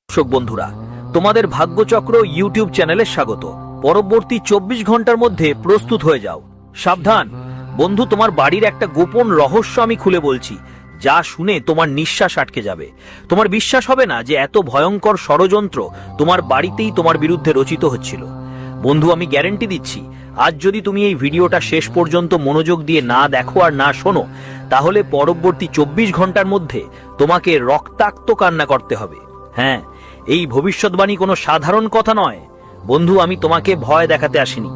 দর্শক বন্ধুরা, তোমাদের ভাগ্যচক্র ইউটিউব চ্যানেলে স্বাগত। পরবর্তী 24 ঘন্টার মধ্যে প্রস্তুত হয়ে যাও। সাবধান বন্ধু, তোমার বাড়ির একটা গোপন রহস্য আমি খুলে বলছি, যা শুনে তোমার নিঃশ্বাস আটকে যাবে। তোমার বিশ্বাস হবে না যে এত ভয়ঙ্কর ষড়যন্ত্র তোমার বাড়িতেই তোমার বিরুদ্ধে রচিত হচ্ছিল। বন্ধু, আমি গ্যারান্টি দিচ্ছি, আজ যদি তুমি এই ভিডিওটা শেষ পর্যন্ত মনোযোগ দিয়ে না দেখো আর না শোনো, তাহলে পরবর্তী 24 ঘন্টার মধ্যে তোমাকে রক্তাক্ত কান্না করতে হবে। হ্যাঁ, এই ভবিষ্যৎবাণী কোনো সাধারণ কথা নয় বন্ধু। আমি তোমাকে ভয় দেখাতে আসিনি।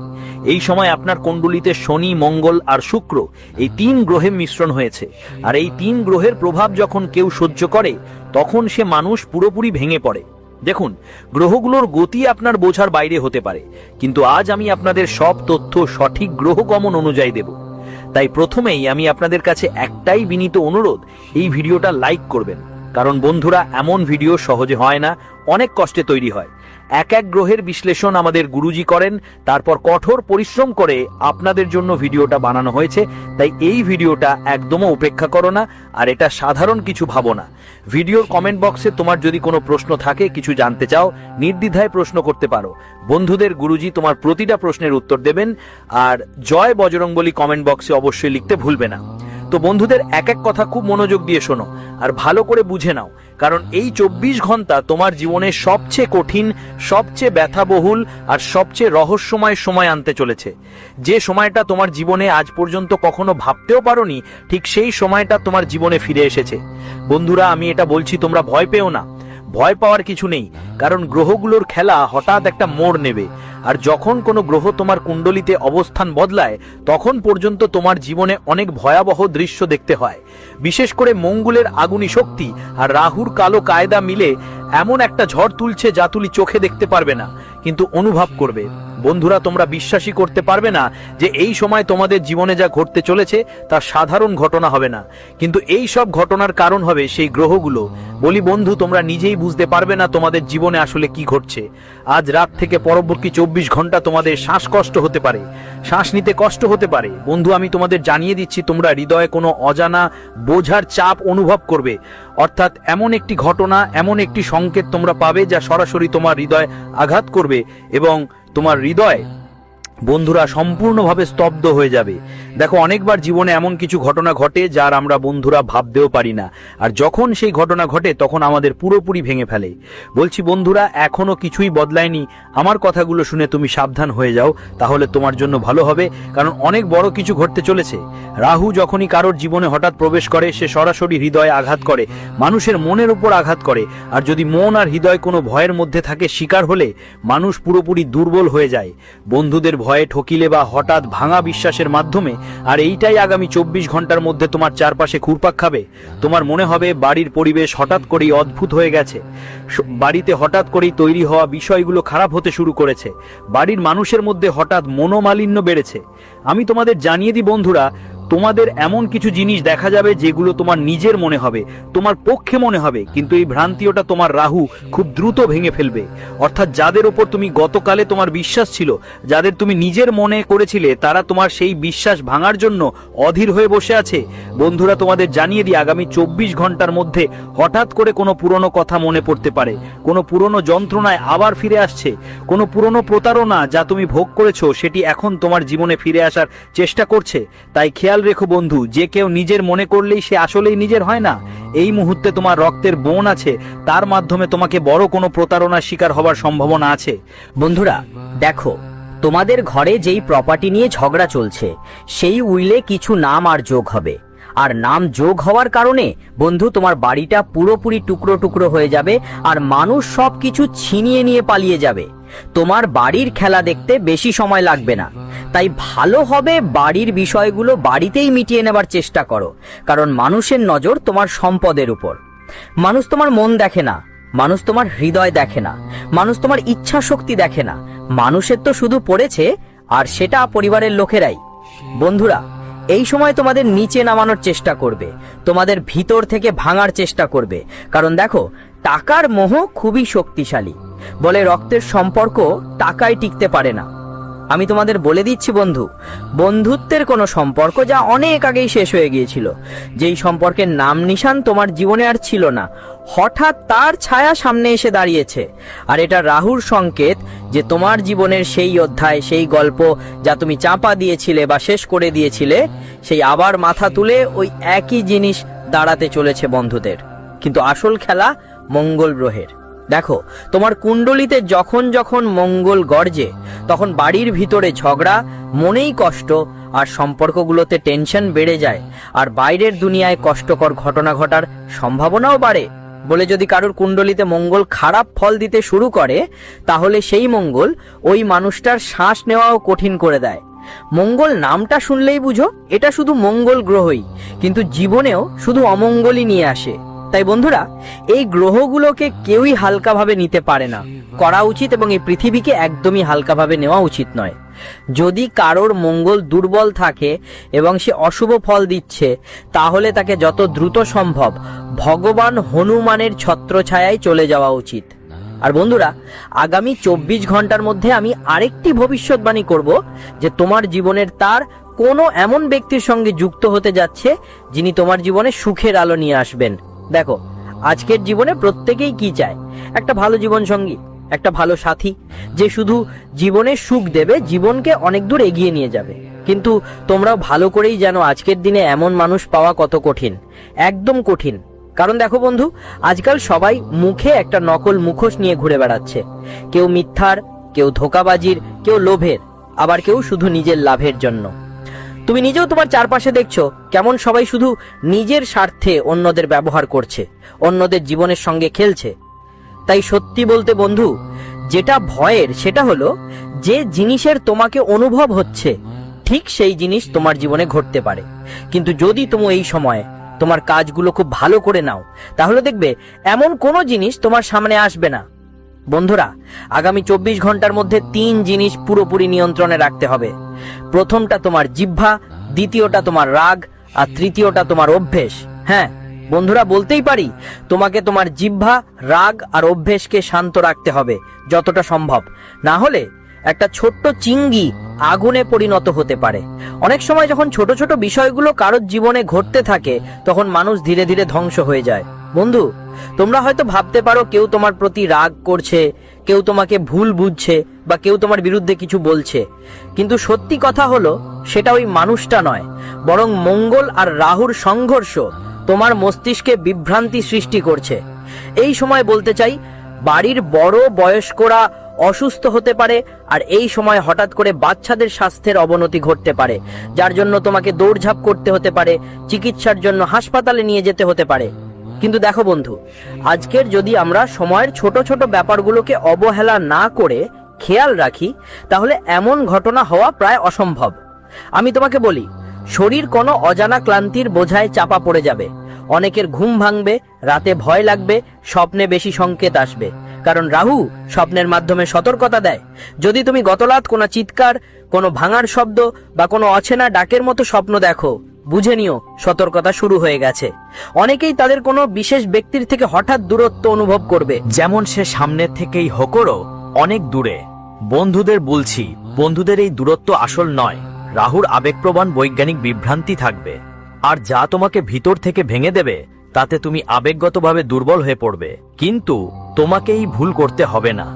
এই সময় আপনার কুণ্ডলিতে শনি, মঙ্গল আর শুক্র, এই 3 গ্রহের মিশ্রণ হয়েছে। আর এই 3 গ্রহের প্রভাব যখন কেউ সহ্য করে, তখন সে মানুষ পুরোপুরি ভেঙে পড়ে। দেখুন, গ্রহগুলোর গতি আপনার বোঝার বাইরে হতে পারে, কিন্তু আজ আমি আপনাদের সব তথ্য সঠিক গ্রহ গমন অনুযায়ী দেব। তাই প্রথমেই আমি আপনাদের কাছে একটাই বিনীত অনুরোধ, এই ভিডিওটা লাইক করবেন। কারণ বন্ধুরা, এমন ভিডিও সহজে হয় না, অনেক কষ্টে তৈরি হয়। এক এক গ্রহের বিশ্লেষণ আমাদের গুরুজি করেন, তারপর কঠোর পরিশ্রম করে আপনাদের জন্য ভিডিওটা বানানো হয়েছে। তাই এই ভিডিওটা একদমও উপেক্ষা করো না, আর এটা সাধারণ কিছু ভাবো না। ভিডিওর কমেন্ট বক্সে তোমার যদি কোনো প্রশ্ন থাকে, কিছু জানতে চাও, নির্দ্বিধায় প্রশ্ন করতে পারো। বন্ধুদের গুরুজি তোমার প্রতিটা প্রশ্নের উত্তর দেবেন। আর জয় বজরংবলী কমেন্ট বক্সে অবশ্যই লিখতে ভুলবে না। তো বন্ধুদের, এক এক কথা খুব মনোযোগ দিয়ে শোনো আর ভালো করে বুঝে নাও, কারণ এই 24 ঘন্টা তোমার জীবনের সবচেয়ে কঠিন, সবচেয়ে ব্যথাবহুল আর সবচেয়ে রহস্যময় সময় আনতে চলেছে। যে সময়টা তোমার জীবনে আজ পর্যন্ত কখনো ভাবতেও পারোনি, ঠিক সেই সময়টা তোমার জীবনে ফিরে এসেছে। বন্ধুরা, আমি এটা বলছি, তোমরা ভয় পেও না। ভয় পাওয়ার কিছু নেই, কারণ গ্রহগুলোর খেলা হঠাৎ একটা মোড় নেবে। আর যখন কোনো গ্রহ তোমার কুণ্ডলিতে অবস্থান বদলায়, তখন পর্যন্ত তোমার জীবনে অনেক ভয়াবহ দৃশ্য দেখতে হয়। বিশেষ করে মঙ্গলের আগুনি শক্তি আর রাহুর কালো কায়দা মিলে এমন একটা ঝড় তুলছে, যা তুমি চোখে দেখতে পারবে না, কিন্তু অনুভব করবে। বন্ধুরা, তোমরা বিশ্বাসই করতে পারবে না যে এই সময় তোমাদের জীবনে যা ঘটতে চলেছে তা সাধারণ ঘটনা হবে না, কিন্তু এই সব ঘটনার কারণ হবে সেই গ্রহগুলো। বলি বন্ধু, তোমরা নিজেই বুঝতে পারবে না তোমাদের জীবনে আসলে কি ঘটছে। আজ রাত থেকে পরবর্তী 24 ঘন্টা তোমাদের শ্বাসকষ্ট হতে পারে, শ্বাস নিতে কষ্ট হতে পারে। বন্ধু, আমি তোমাদের জানিয়ে দিচ্ছি, তোমরা হৃদয়ে কোনো অজানা বোঝার চাপ অনুভব করবে। অর্থাৎ এমন একটি ঘটনা, এমন একটি সংকেত তোমরা পাবে, যা সরাসরি তোমার হৃদয় আঘাত করবে এবং তোমার হৃদয় বন্ধুরা সম্পূর্ণভাবে স্তব্ধ হয়ে যাবে। দেখো, অনেকবার জীবনে এমন কিছু ঘটনা ঘটে যার আমরা বন্ধুরা ভাবতেও পারি না, আর যখন সেই ঘটনা ঘটে তখন আমাদের পুরোপুরি ভেঙে ফেলে। বলছি বন্ধুরা, এখনো কিছুই বদলায়নি। আমার কথাগুলো শুনে তুমি সাবধান হয়ে যাও, তাহলে তোমার জন্য ভালো হবে, কারণ অনেক বড় কিছু ঘটতে চলেছে। রাহু যখনই কারোর জীবনে হঠাৎ প্রবেশ করে, সে সরাসরি হৃদয়ে আঘাত করে, মানুষের মনের উপর আঘাত করে। আর যদি মন আর হৃদয় কোনো ভয়ের মধ্যে থাকে, শিকার হলে মানুষ পুরোপুরি দুর্বল হয়ে যায়। বন্ধুদের ভয়ে ঠকিলে বা হঠাৎ ভাঙা বিশ্বাসের মাধ্যমে, আর এইটাই আগামী 24 ঘন্টার মধ্যে তোমার চারপাশে ঘুরপাক খাবে। তোমার মনে হবে বাড়ির পরিবেশ হঠাৎ করেই অদ্ভুত হয়ে গেছে, বাড়িতে হঠাৎ করেই তৈরি হওয়া বিষয়গুলো খারাপ হতে শুরু করেছে, বাড়ির মানুষের মধ্যে হঠাৎ মনোমালিন্য বেড়েছে। আমি তোমাদের জানিয়ে দিই বন্ধুরা, তোমাদের এমন কিছু জিনিস দেখা যাবে যেগুলো তোমার নিজের মনে হবে, তোমার পক্ষে মনে হবে, কিন্তু এই ভ্রান্তিটা তোমার রাহু খুব দ্রুত ভেঙে ফেলবে। অর্থাৎ যাদের ওপর তুমি গতকালে তোমার বিশ্বাস ছিল, যাদের তুমি নিজের মনে করেছিলে, তারা তোমার সেই বিশ্বাস ভাঙার জন্য অধীর হয়ে বসে আছে। বন্ধুরা, তোমাদের জানিয়ে দিই, আগামী 24 ঘন্টার মধ্যে হঠাৎ করে কোনো পুরনো কথা মনে পড়তে পারে, কোনো পুরনো যন্ত্রণায় আবার ফিরে আসছে, কোনো পুরনো প্রতারণা যা তুমি ভোগ করেছো সেটি এখন তোমার জীবনে ফিরে আসার চেষ্টা করছে। তাই খেয়াল রেখো বন্ধু, যে কেউ নিজের মনে করলেই সে আসলেই নিজের হয় না। এই মুহূর্তে তোমার রক্তের বোন আছে, তার মাধ্যমে তোমাকে বড় কোনো প্রতারণার শিকার হবার সম্ভাবনা আছে। বন্ধুরা দেখো, তোমাদের ঘরে যেই প্রপার্টি নিয়ে ঝগড়া চলছে, সেই উইলে কিছু নাম আর যোগ হবে। আর নাম যোগ হওয়ার কারণে বন্ধু, তোমার বাড়িটা পুরোপুরি টুকরো টুকরো হয়ে যাবে, আর মানুষ সবকিছু ছিনিয়ে নিয়ে পালিয়ে যাবে। তোমার বাড়ির খেলা দেখতে বেশি সময় লাগবে না। তাই ভালো হবে বাড়ির বিষয়গুলো বাড়িতেই মিটিয়ে নেবার চেষ্টা করো, কারণ মানুষের নজর তোমার সম্পদের উপর। মানুষ তোমার মন দেখে না, মানুষ তোমার হৃদয় দেখে না, মানুষ তোমার ইচ্ছা শক্তি দেখে না। মানুষের তো শুধু পড়েছে, আর সেটা পরিবারের লোকেরাই। বন্ধুরা, এই সময় তোমাদের নিচে নামানোর চেষ্টা করবে, তোমাদের ভিতর থেকে ভাঙার চেষ্টা করবে। কারণ দেখো, টাকার মোহ খুবই শক্তিশালী। বলে রক্তের সম্পর্ক টাকায় টিকতে পারে না। আমি তোমাদের বলে দিচ্ছি বন্ধু, বন্ধুত্বের কোনো সম্পর্ক যা অনেক আগেই শেষ হয়ে গিয়েছিল, যেই সম্পর্কের নাম নিশান তোমার জীবনে আর ছিল না, হঠাৎ তার ছায়া সামনে এসে দাঁড়িয়েছে। আর এটা রাহুর সংকেত যে তোমার জীবনের সেই অধ্যায়, সেই গল্প যা তুমি চাপা দিয়েছিলে বা শেষ করে দিয়েছিলে, সেই আবার মাথা তুলে ওই একই জিনিস দাঁড়াতে চলেছে বন্ধুদের। কিন্তু আসল খেলা মঙ্গল গ্রহের। দেখো, তোমার কুণ্ডলিতে যখন যখন মঙ্গল গর্জে, তখন বাড়ির ভিতরে ঝগড়া, মনেই কষ্ট, আর সম্পর্কগুলোতে টেনশন বেড়ে যায়, আর বাইরের দুনিয়ায় কষ্টকর ঘটনা ঘটার সম্ভাবনাও বাড়ে। বলে যদি কারোর কুণ্ডলিতে মঙ্গল খারাপ ফল দিতে শুরু করে, তাহলে সেই মঙ্গল ওই মানুষটার শ্বাস নেওয়াও কঠিন করে দেয়। মঙ্গল নামটা শুনলেই বুঝো এটা শুধু মঙ্গল গ্রহই, কিন্তু জীবনেও শুধু অমঙ্গলই নিয়ে আসে। তাই বন্ধুরা, এই গ্রহগুলোকে কেউই হালকাভাবে নিতে পারে না, করা উচিত, এবং এই পৃথিবীকে একদমই হালকাভাবে নেওয়া উচিত নয়। যদি কারোর মঙ্গল দুর্বল থাকে এবং সে অশুভ ফল দিচ্ছে, তাহলে তাকে যত দ্রুত সম্ভব ভগবান হনুমানের ছত্রছায়ায় চলে যাওয়া উচিত। আর বন্ধুরা, আগামী 24 ঘন্টার মধ্যে আমি আরেকটি ভবিষ্যৎবাণী করব যে তোমার জীবনের তার কোনো এমন ব্যক্তির সঙ্গে যুক্ত হতে যাচ্ছে যিনি তোমার জীবনে সুখের আলো নিয়ে আসবেন। দেখো, আজকের জীবনে প্রত্যেকেই কি চায়? একটা ভালো জীবন সঙ্গী, একটা ভালো সাথী, যে শুধু জীবনে সুখ দেবে, জীবনকে অনেক দূর এগিয়ে নিয়ে যাবে। কিন্তু তোমরাও ভালো করেই জানো আজকের দিনে এমন মানুষ পাওয়া কত কঠিন, একদম কঠিন। কারণ দেখো বন্ধু, আজকাল সবাই মুখে একটা নকল মুখোশ নিয়ে ঘুরে বেড়াচ্ছে। কেউ মিথ্যার, কেউ ধোঁকাবাজির, কেউ লোভের, আবার কেউ শুধু নিজের লাভের জন্য। তুমি নিজেও তোমার চারপাশে দেখছো কেমন সবাই শুধু নিজের স্বার্থে অন্যদের ব্যবহার করছে, অন্যদের জীবনের সঙ্গে খেলছে। তাই সত্যি বলতে বন্ধু, যেটা ভয়ের সেটা হলো যে জিনিসের তোমাকে অনুভব হচ্ছে, ঠিক সেই জিনিস তোমার জীবনে ঘটতে পারে। কিন্তু যদি তুমি এই সময়ে তোমার কাজগুলো খুব ভালো করে নাও, তাহলে দেখবে এমন কোনো জিনিস তোমার সামনে আসবে না। বন্ধুরা, আগামী 24 ঘন্টার মধ্যে 3 জিনিস পুরোপুরি নিয়ন্ত্রণে রাখতে হবে। প্রথমটা তোমার জিহ্বা, দ্বিতীয়টা তোমার রাগ, আর তৃতীয়টা তোমার অভ্যেস। হ্যাঁ বন্ধুরা, বলতেই পারি তোমাকে তোমার জিহ্বা, রাগ আর অভ্যেসকে শান্ত রাখতে হবে যতটা সম্ভব। না হলে একটা ছোট্ট চিংড়ি আগুনে পরিণত হতে পারে। অনেক সময় যখন ছোট ছোট বিষয়গুলো কারোর জীবনে ঘটতে থাকে, তখন মানুষ ধীরে ধীরে ধ্বংস হয়ে যায়। বন্ধু, তোমরা হয়তো ভাবতে পারো কেউ তোমার প্রতি রাগ করছে, কেউ তোমাকে ভুল বুঝছে, বা কেউ তোমার বিরুদ্ধে কিছু বলছে। কিন্তু সত্যি কথা হলো সেটা ওই মানুষটা নয়, বরং মঙ্গল আর রাহুর সংঘর্ষ তোমার মস্তিষ্কে বিভ্রান্তি সৃষ্টি করছে। এই সময় বলতে চাই, বাড়ির বড় বয়স্করা অসুস্থ হতে পারে, আর এই সময় হঠাৎ করে বাচ্চাদের স্বাস্থ্যের অবনতি ঘটতে পারে, যার জন্য তোমাকে দৌড়ঝাঁপ করতে হতে পারে, চিকিৎসার জন্য হাসপাতালে নিয়ে যেতে হতে পারে। কিন্তু দেখো বন্ধু, আজকের যদি আমরা সময়ের ছোট ছোট ব্যাপারগুলোকে অবহেলা না করে খেয়াল রাখি, তাহলে এমন ঘটনা হওয়া প্রায় অসম্ভব। আমি তোমাকে বলি, শরীর কোনো অজানা ক্লান্তির বোঝায় চাপা পড়ে যাবে, অনেকের ঘুম ভাঙবে, রাতে ভয় লাগবে, স্বপ্নে বেশি সংকেত আসবে, কারণ রাহু স্বপ্নের মাধ্যমে সতর্কতা দেয়। যদি তুমি গতরাত কোনো চিৎকার, কোনো ভাঙার শব্দ বা কোনো অচেনা ডাকের মতো স্বপ্ন দেখো, বুঝে নিও সতর্কতা শুরু হয়ে গেছে। অনেকেই তাদের কোনো বিশেষ ব্যক্তির থেকে হঠাৎ দূরত্ব অনুভব করবে, যেমন সে সামনে থেকেই হোকরো অনেক দূরে। বন্ধুদের বলছি, বন্ধুদের এই দূরত্ব আসল নয়, রাহুর আবেগপ্রবণ বৈজ্ঞানিক বিভ্রান্তি থাকবে। আর যা তোমাকে ভিতর থেকে ভেঙে দেবে, তাতে তুমি আবেগগতভাবে দুর্বল হয়ে পড়বে। কিন্তু তোমাকে এই ভুল করতে হবে না।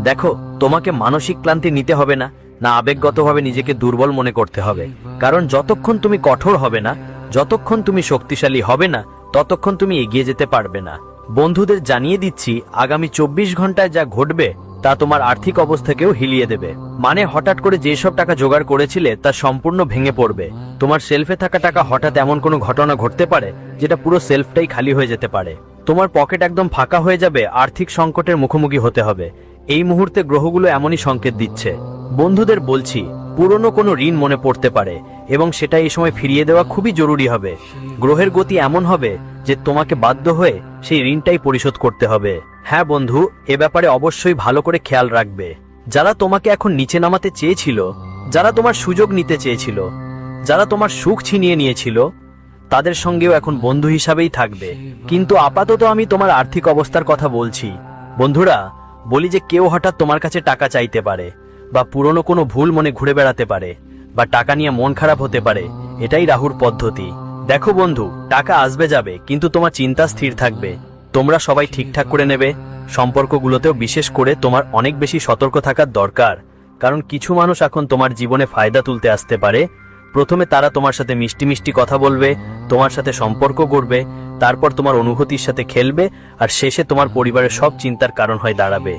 দেখো, তোমাকে মানসিক ক্লান্তি নিতে হবে না, না আবেগগতভাবে নিজেকে দুর্বল মনে করতে হবে। কারণ যতক্ষণ তুমি কঠোর হবে না, যতক্ষণ তুমি শক্তিশালী হবে না, ততক্ষণ তুমি এগিয়ে যেতে পারবে না। বন্ধুদের জানিয়ে দিচ্ছি, আগামী 24 ঘন্টায় যা ঘটবে তা তোমার আর্থিক অবস্থাকেও হিলিয়ে দেবে। মানে হঠাৎ করে যেসব টাকা জোগাড় করেছিলে তা সম্পূর্ণ ভেঙে পড়বে। তোমার সেলফে থাকা টাকা হঠাৎ এমন কোনো ঘটনা ঘটতে পারে যেটা পুরো সেলফটাই খালি হয়ে যেতে পারে। তোমার পকেট একদম ফাঁকা হয়ে যাবে, আর্থিক সংকটের মুখোমুখি হতে হবে। এই মুহূর্তে গ্রহগুলো এমনই সংকেত দিচ্ছে। বন্ধুদের বলছি, পুরনো কোনো ঋণ মনে পড়তে পারে এবং সেটা এই সময় ফিরিয়ে দেওয়া খুবই জরুরি হবে। গ্রহের গতি এমন হবে যে তোমাকে বাধ্য হয়ে সেই ঋণটাই পরিশোধ করতে হবে। হ্যাঁ বন্ধু, এ ব্যাপারে অবশ্যই ভালো করে খেয়াল রাখবে। যারা তোমাকে এখন নিচে নামাতে চেয়েছিল, যারা তোমার সুযোগ নিতে চেয়েছিল, যারা তোমার সুখ ছিনিয়ে নিয়েছিল, তাদের সঙ্গেও এখন বন্ধু হিসাবেই থাকবে। কিন্তু আপাতত আমি তোমার আর্থিক অবস্থার কথা বলছি। বন্ধুরা, বলি যে কেউ হঠাৎ তোমার কাছে টাকা চাইতে পারে, বা পুরনো কোনো ভুল মনে ঘুরে বেড়াতে পারে, বা টাকা নিয়ে মন খারাপ হতে পারে। এটাই রাহুর পদ্ধতি। দেখো বন্ধু, টাকা আসবে যাবে, কিন্তু তোমার চিন্তা স্থির থাকবে। তোমরা সবাই ঠিকঠাক করে নেবে। সম্পর্কগুলোতেও বিশেষ করে তোমার অনেক বেশি সতর্ক থাকার দরকার, কারণ কিছু মানুষ এখন তোমার জীবনে ফায়দা তুলতে আসতে পারে। প্রথমে তারা তোমার সাথে মিষ্টি মিষ্টি কথা বলবে, তোমার সাথে সম্পর্ক গড়বে, তারপর তোমার অনুভূতির সাথে খেলবে, আর শেষে তোমার পরিবারের সব চিন্তার কারণ হয়ে দাঁড়াবে।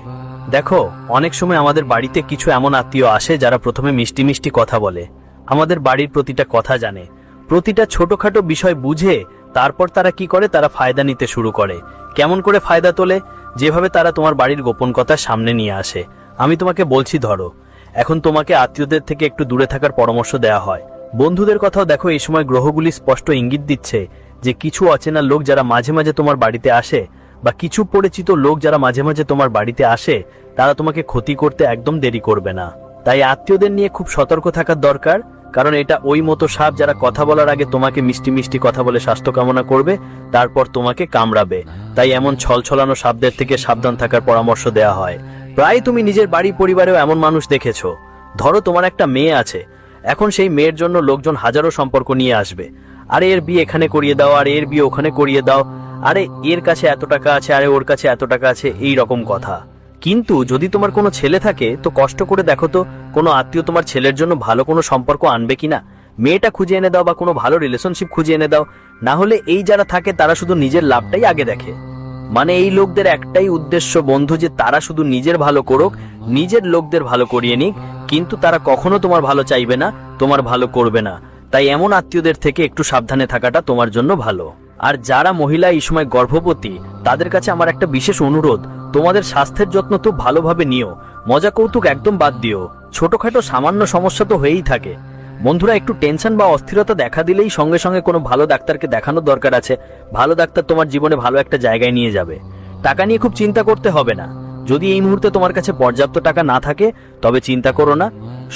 দেখো, অনেক সময় আমাদের বাড়িতে কিছু এমন আত্মীয় আসে যারা প্রথমে মিষ্টি মিষ্টি কথা বলে, আমাদের বাড়ির প্রতিটা কথা জানে, প্রতিটা ছোটখাটো বিষয় বুঝে। তারপর তারা কি করে, তারা ফায়দা নিতে শুরু করে। কেমন করে ফায়দা তোলে? যেভাবে তারা তোমার বাড়ির গোপন কথা সামনে নিয়ে আসে। আমি তোমাকে বলছি, ধরো এখন তোমাকে আত্মীয়দের থেকে একটু দূরে থাকার পরামর্শ দেওয়া হয়। বন্ধুদের কথাও দেখো, এই সময় গ্রহগুলি স্পষ্ট ইঙ্গিত দিচ্ছে যে কিছু অচেনা লোক যারা মাঝে মাঝে তোমার বাড়িতে আসে, বা কিছু পরিচিত লোক যারা মাঝে মাঝে তোমার বাড়িতে আসে, তারা তোমাকে ক্ষতি করতে একদম দেরি করবে না। তাই আত্মীয়দের নিয়ে খুব সতর্ক থাকার দরকার, কারণ এটা ওই মতো সাপ যারা কথা বলার আগে তোমাকে মিষ্টি মিষ্টি কথা বলে স্বাস্থ্য কামনা করবে, তারপর তোমাকে কামড়াবে। তাই এমন ছলছলানো সাপদের থেকে সাবধান থাকার পরামর্শ দেওয়া হয়। প্রায় তুমি নিজের বাড়ি পরিবারেও এমন মানুষ দেখেছো। ধরো তোমার একটা মেয়ে আছে, এখন সেই মেয়ের জন্য লোকজন হাজারো সম্পর্ক নিয়ে আসবে। আরে এর বিয়ে এখানে করিয়ে দাও, আর এর বিয়ে ওখানে করিয়ে দাও, আরে এর কাছে এত টাকা আছে, আরে ওর কাছে এত টাকা আছে, এই রকম কথা। কিন্তু যদি তোমার কোনো ছেলে থাকে, তো কষ্ট করে দেখো তো কোনো আত্মীয় তোমার ছেলের জন্য ভালো কোনো সম্পর্ক আনবে কিনা। মেয়েটা খুঁজে এনে দাও, বা কোনো ভালো রিলেশনশিপ খুঁজে এনে দাও। না হলে এই যারা থাকে তারা শুধু নিজের লাভটাই আগে দেখে। মানে এই লোকদের একটাই উদ্দেশ্য বন্ধু, যে তারা শুধু নিজের ভালো করুক, নিজের লোকদের ভালো করিয়ে নিক, কিন্তু তারা কখনো তোমার ভালো চাইবে না, তোমার ভালো করবে না। তাই এমন আত্মীয়দের থেকে একটু সাবধানে থাকাটা তোমার জন্য ভালো। আর যারা মহিলা এই সময় গর্ভবতী, তাদের কাছে আমার একটা বিশেষ অনুরোধ, তোমাদের স্বাস্থ্যের যত্ন তো ভালোভাবে নিও, মজা কৌতুক একদম বাদ দিও। ছোটখাটো সামান্য সমস্যা তো হয়েই থাকে বন্ধুরা। একটু টেনশন বা অস্থিরতা দেখা দিলেই সঙ্গে সঙ্গে কোনো ভালো ডাক্তারকে দেখানোর দরকার আছে। ভালো ডাক্তার তোমার জীবনে ভালো একটা জায়গায় নিয়ে যাবে। টাকা নিয়ে খুব চিন্তা করতে হবে না। যদি এই মুহূর্তে তোমার কাছে পর্যাপ্ত টাকা না থাকে, তবে চিন্তা করো না,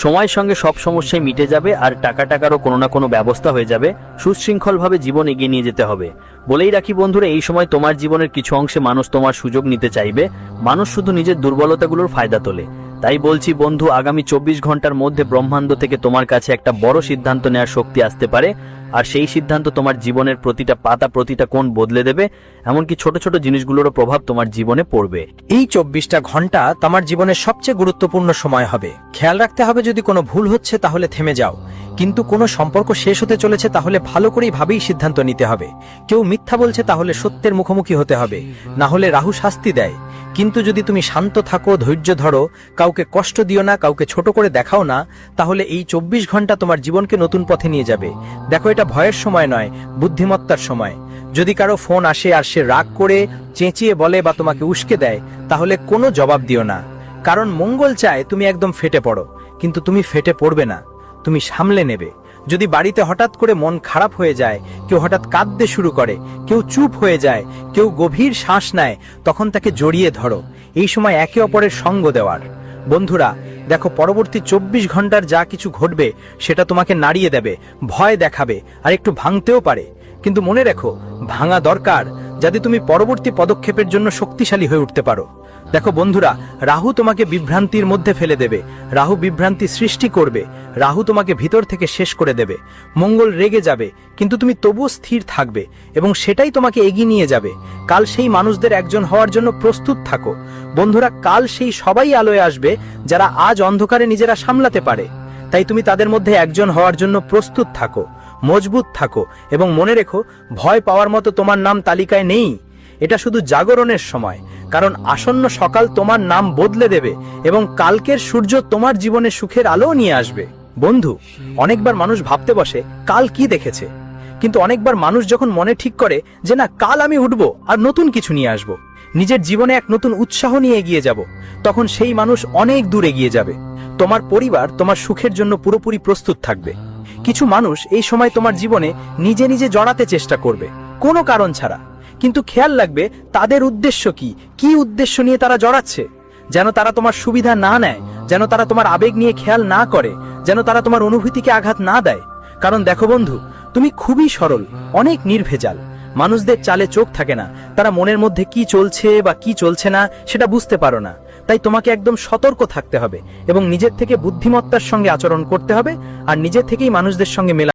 সময়ের সঙ্গে সব সমস্যাই মিটে যাবে, আর টাকারও কোনো না কোনো ব্যবস্থা হয়ে যাবে। সুশৃঙ্খলভাবে জীবন এগিয়ে নিয়ে যেতে হবে। বলেই রাখি বন্ধুরা, এই সময় তোমার জীবনের কিছু অংশে মানুষ তোমার সুযোগ নিতে চাইবে। মানুষ শুধু নিজের দুর্বলতাগুলোর ফায়দা তোলে। তাই বলছি বন্ধু, আগামী 24 ঘন্টার মধ্যে ব্রহ্মাণ্ড থেকে তোমার কাছে একটা বড় সিদ্ধান্ত নেওয়ার শক্তি আসতে পারে, আর সেই সিদ্ধান্ত তোমার জীবনের প্রতিটা পাতা, প্রতিটা কোণ বদলে দেবে। এমনকি ছোট ছোট জিনিসগুলোরও প্রভাব তোমার জীবনে পড়বে। এই 24টা ঘন্টা তোমার জীবনের সবচেয়ে গুরুত্বপূর্ণ সময় হবে। খেয়াল রাখতে হবে, যদি কোনো ভুল হচ্ছে তাহলে থেমে যাও, কিন্তু কোনো সম্পর্ক শেষ হতে চলেছে তাহলে ভালো করেই ভাবেই সিদ্ধান্ত নিতে হবে। কেউ মিথ্যা বলছে তাহলে সত্যের মুখোমুখি হতে হবে, না হলে রাহু শাস্তি দেয়। কিন্তু যদি তুমি শান্ত থাকো, ধৈর্য ধরো, কাউকে কষ্ট দিও না, কাউকে ছোট করে দেখাও না, তাহলে এই 24 ঘন্টা তোমার জীবনকে নতুন পথে নিয়ে যাবে। দেখো, এটা ভয়ের সময় নয়, বুদ্ধিমত্তার সময়। যদি কারো ফোন আসে আর সে রাগ করে চেঁচিয়ে বলে বা তোমাকে উস্কে দেয়, তাহলে কোনো জবাব দিও না, কারণ মঙ্গল চায় তুমি একদম ফেটে পড়ো, কিন্তু তুমি ফেটে পড়বে না, তুমি সামলে নেবে। যদি বাড়িতে হঠাৎ করে মন খারাপ হয়ে যায়, কেউ হঠাৎ কাঁদতে শুরু করে, কেউ চুপ হয়ে যায়, কেউ গভীর শ্বাস নেয়, তখন তাকে জড়িয়ে ধরো। এই সময় একে অপরের সঙ্গ দেওয়ার। বন্ধুরা দেখো, পরবর্তী 24 ঘন্টার যা কিছু ঘটবে সেটা তোমাকে নাড়িয়ে দেবে, ভয় দেখাবে, আর একটু ভাঙতেও পারে। কিন্তু মনে রেখো, ভাঙা দরকার যাতে তুমি পরবর্তী পদক্ষেপের জন্য শক্তিশালী হয়ে উঠতে পারো। দেখো বন্ধুরা, রাহু তোমাকে বিভ্রান্তির মধ্যে ফেলে দেবে, রাহু বিভ্রান্তি সৃষ্টি করবে, রাহু তোমাকে ভিতর থেকে শেষ করে দেবে। মঙ্গল রেগে যাবে, কিন্তু তুমি তবুও স্থির থাকবে, এবং সেটাই তোমাকে এগিয়ে নিয়ে যাবে। কাল সেই মানুষদের একজন হওয়ার জন্য প্রস্তুত থাকো। বন্ধুরা, কাল সেই সবাই আলোয় আসবে যারা আজ অন্ধকারে নিজেরা সামলাতে পারে। তাই তুমি তাদের মধ্যে একজন হওয়ার জন্য প্রস্তুত থাকো, মজবুত থাকো, এবং মনে রেখো, ভয় পাওয়ার মতো তোমার নাম তালিকায় নেই। এটা শুধু জাগরণের সময়, কারণ আসন্ন সকাল তোমার নাম বদলে দেবে, এবং কালকের সূর্য তোমার জীবনে সুখের আলো নিয়ে আসবে। বন্ধু, অনেকবার মানুষ ভাবতে বসে কাল কি দেখেছে, কিন্তু অনেকবার মানুষ যখন মনে ঠিক করে যে না, কাল আমি উঠবো আর নতুন কিছু নিয়ে আসব, নিজের জীবনে এক নতুন উৎসাহ নিয়ে এগিয়ে যাব, তখন সেই মানুষ অনেক দূর এগিয়ে যাবে। তোমার পরিবার তোমার সুখের জন্য পুরোপুরি প্রস্তুত থাকবে। কিছু মানুষ এই সময় তোমার জীবনে নিজে নিজে জড়াতে চেষ্টা করবে, কোনো কারণ ছাড়া, কিন্তু খেয়াল রাখবে তাদের উদ্দেশ্য কি, কি উদ্দেশ্য নিয়ে তারা জড়াচ্ছে। যেন তারা তোমার সুবিধা না নেয়, যেন তারা তোমার আবেগ নিয়ে খেয়াল না করে, যেন তারা তোমার অনুভূতিকে আঘাত না দেয়। কারণ দেখো বন্ধু, তুমি খুবই সরল, অনেক নির্ভেজাল। মানুষদের চালে চোখ থাকে না, তারা মনের মধ্যে কি চলছে বা কি চলছে না সেটা বুঝতে পারো না। তাই তোমাকে একদম সতর্ক থাকতে হবে এবং নিজের থেকে বুদ্ধিমত্তার সঙ্গে আচরণ করতে হবে আর নিজের থেকেই মানুষদের সঙ্গে মেলা